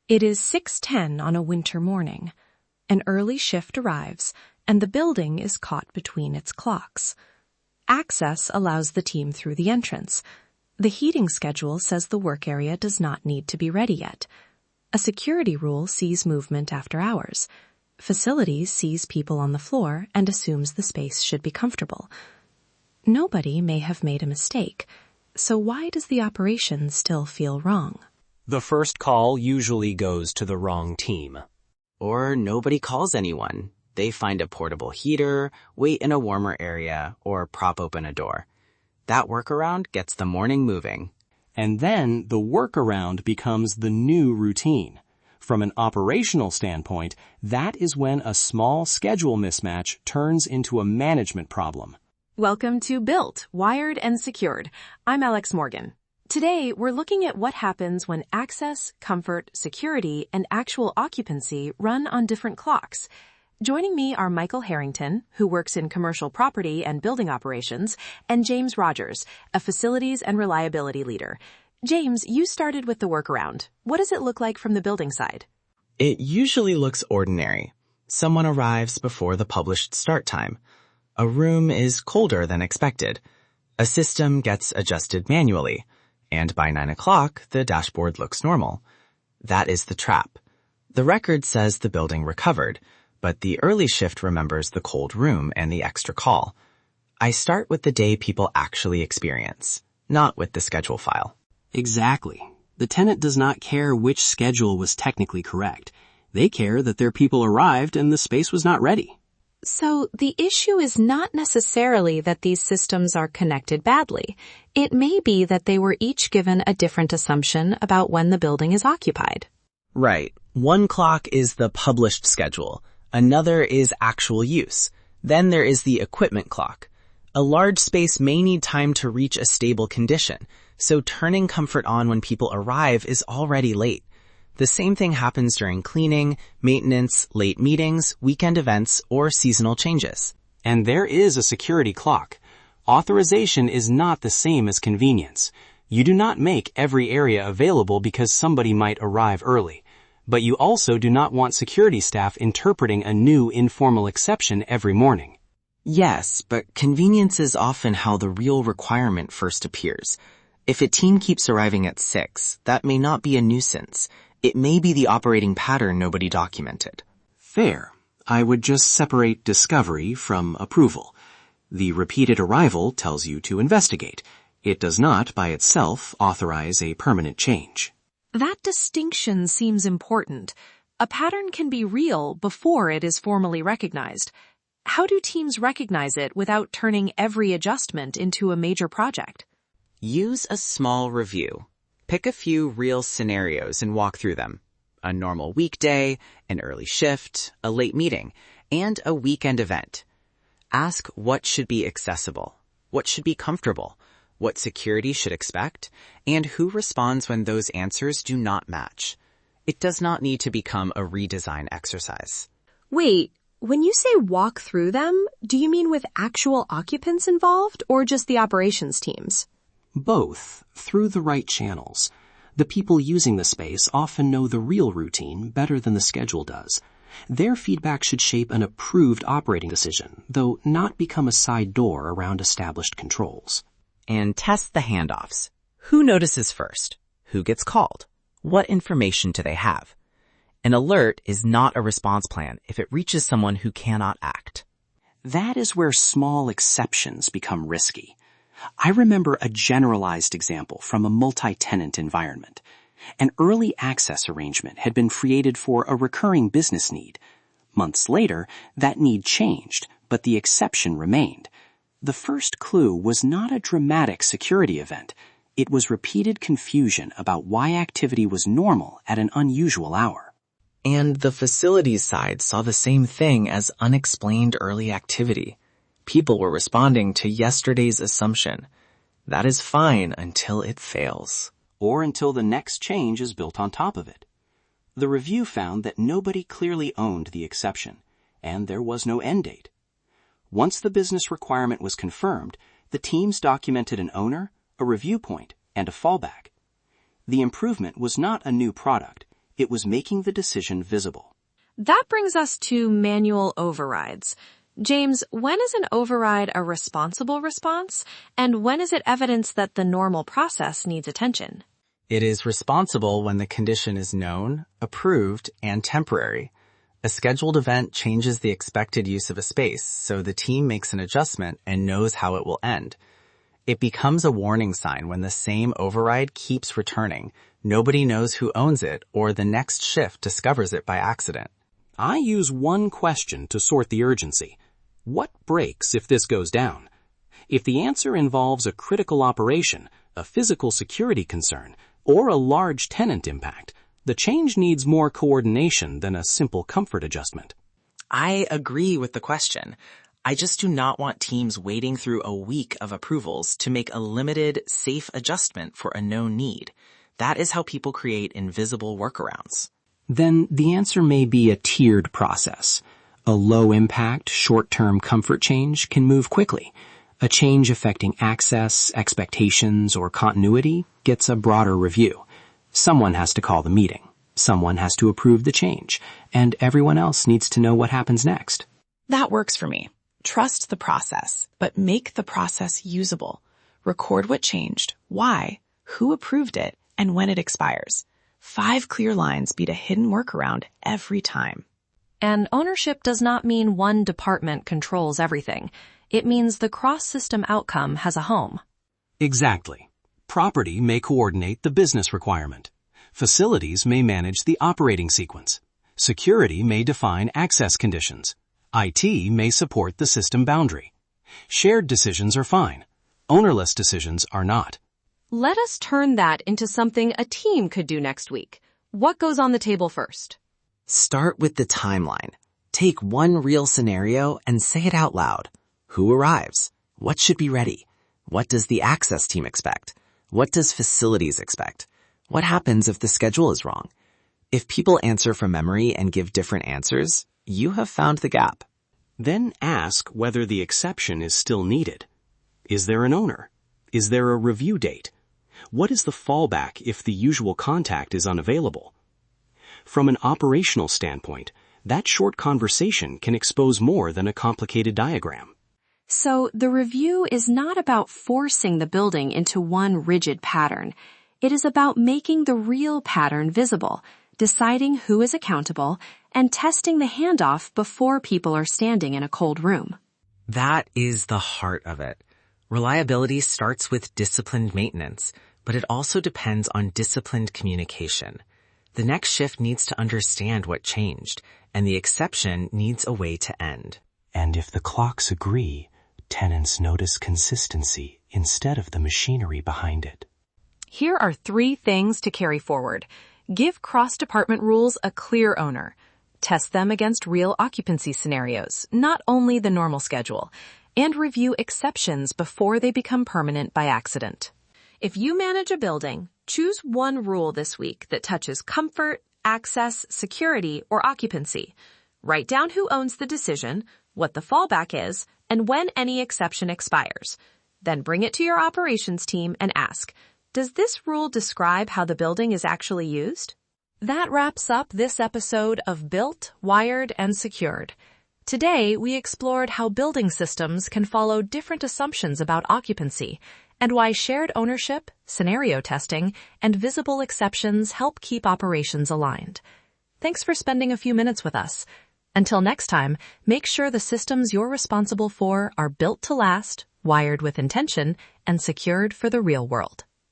It is 6:10 on a winter morning. An early shift arrives, and the building is caught between its clocks. Access allows the team through the entrance. The heating schedule says the work area does not need to be ready yet. A security rule sees movement after hours. Facilities sees people on the floor and assumes the space should be comfortable. Nobody may have made a mistake, so why does the operation still feel wrong? The first call usually goes to the wrong team. Or nobody calls anyone. They find a portable heater, wait in a warmer area, or prop open a door. That workaround gets the morning moving. And then the workaround becomes the new routine. From an operational standpoint, that is when a small schedule mismatch turns into a management problem. Welcome to Built, Wired, and Secured. I'm Alex Morgan. Today, we're looking at what happens when access, comfort, security, and actual occupancy run on different clocks. Joining me are Michael Harrington, who works in commercial property and building operations, and James Rogers, a facilities and reliability leader. James, you started with the workaround. What does it look like from the building side? It usually looks ordinary. Someone arrives before the published start time. A room is colder than expected. A system gets adjusted manually. And by 9 o'clock, the dashboard looks normal. That is the trap. The record says the building recovered, but the early shift remembers the cold room and the extra call. I start with the day people actually experience, not with the schedule file. Exactly. The tenant does not care which schedule was technically correct. They care that their people arrived and the space was not ready. So the issue is not necessarily that these systems are connected badly. It may be that they were each given a different assumption about when the building is occupied. Right. One clock is the published schedule. Another is actual use. Then there is the equipment clock. A large space may need time to reach a stable condition, so turning comfort on when people arrive is already late. The same thing happens during cleaning, maintenance, late meetings, weekend events, or seasonal changes. And there is a security clock. Authorization is not the same as convenience. You do not make every area available because somebody might arrive early. But you also do not want security staff interpreting a new informal exception every morning. Yes, but convenience is often how the real requirement first appears. If a team keeps arriving at 6, that may not be a nuisance. It may be the operating pattern nobody documented. Fair. I would just separate discovery from approval. The repeated arrival tells you to investigate. It does not, by itself, authorize a permanent change. That distinction seems important. A pattern can be real before it is formally recognized. How do teams recognize it without turning every adjustment into a major project? Use a small review. Pick a few real scenarios and walk through them. A normal weekday, an early shift, a late meeting, and a weekend event. Ask what should be accessible, what should be comfortable, what security should expect, and who responds when those answers do not match. It does not need to become a redesign exercise. Wait, when you say walk through them, do you mean with actual occupants involved or just the operations teams? Both, through the right channels. The people using the space often know the real routine better than the schedule does. Their feedback should shape an approved operating decision, though not become a side door around established controls. And test the handoffs. Who notices first? Who gets called? What information do they have? An alert is not a response plan if it reaches someone who cannot act. That is where small exceptions become risky. I remember a generalized example from a multi-tenant environment. An early access arrangement had been created for a recurring business need. Months later, that need changed, but the exception remained. The first clue was not a dramatic security event. It was repeated confusion about why activity was normal at an unusual hour. And the facilities side saw the same thing as unexplained early activity. People were responding to yesterday's assumption. That is fine until it fails. Or until the next change is built on top of it. The review found that nobody clearly owned the exception, and there was no end date. Once the business requirement was confirmed, the teams documented an owner, a review point, and a fallback. The improvement was not a new product. It was making the decision visible. That brings us to manual overrides. James, when is an override a responsible response, and when is it evidence that the normal process needs attention? It is responsible when the condition is known, approved, and temporary. A scheduled event changes the expected use of a space, so the team makes an adjustment and knows how it will end. It becomes a warning sign when the same override keeps returning. Nobody knows who owns it, or the next shift discovers it by accident. I use one question to sort the urgency. What breaks if this goes down? If the answer involves a critical operation, a physical security concern, or a large tenant impact, the change needs more coordination than a simple comfort adjustment. I agree with the question. I just do not want teams waiting through a week of approvals to make a limited, safe adjustment for a known need. That is how people create invisible workarounds. Then the answer may be a tiered process. A low-impact, short-term comfort change can move quickly. A change affecting access, expectations, or continuity gets a broader review. Someone has to call the meeting. Someone has to approve the change. And everyone else needs to know what happens next. That works for me. Trust the process, but make the process usable. Record what changed, why, who approved it, and when it expires. 5 clear lines beat a hidden workaround every time. And ownership does not mean one department controls everything. It means the cross-system outcome has a home. Exactly. Property may coordinate the business requirement. Facilities may manage the operating sequence. Security may define access conditions. IT may support the system boundary. Shared decisions are fine. Ownerless decisions are not. Let us turn that into something a team could do next week. What goes on the table first? Start with the timeline. Take one real scenario and say it out loud. Who arrives? What should be ready? What does the access team expect? What does facilities expect? What happens if the schedule is wrong? If people answer from memory and give different answers, you have found the gap. Then ask whether the exception is still needed. Is there an owner? Is there a review date? What is the fallback if the usual contact is unavailable? From an operational standpoint, that short conversation can expose more than a complicated diagram. So the review is not about forcing the building into one rigid pattern. It is about making the real pattern visible, deciding who is accountable, and testing the handoff before people are standing in a cold room. That is the heart of it. Reliability starts with disciplined maintenance, but it also depends on disciplined communication. The next shift needs to understand what changed, and the exception needs a way to end. And if the clocks agree, tenants notice consistency instead of the machinery behind it. Here are 3 things to carry forward. Give cross-department rules a clear owner. Test them against real occupancy scenarios, not only the normal schedule. And review exceptions before they become permanent by accident. If you manage a building, choose one rule this week that touches comfort, access, security, or occupancy. Write down who owns the decision, what the fallback is, and when any exception expires. Then bring it to your operations team and ask, does this rule describe how the building is actually used? That wraps up this episode of Built, Wired, and Secured. Today, we explored how building systems can follow different assumptions about occupancy and why shared ownership, scenario testing, and visible exceptions help keep operations aligned. Thanks for spending a few minutes with us. Until next time, make sure the systems you're responsible for are built to last, wired with intention, and secured for the real world.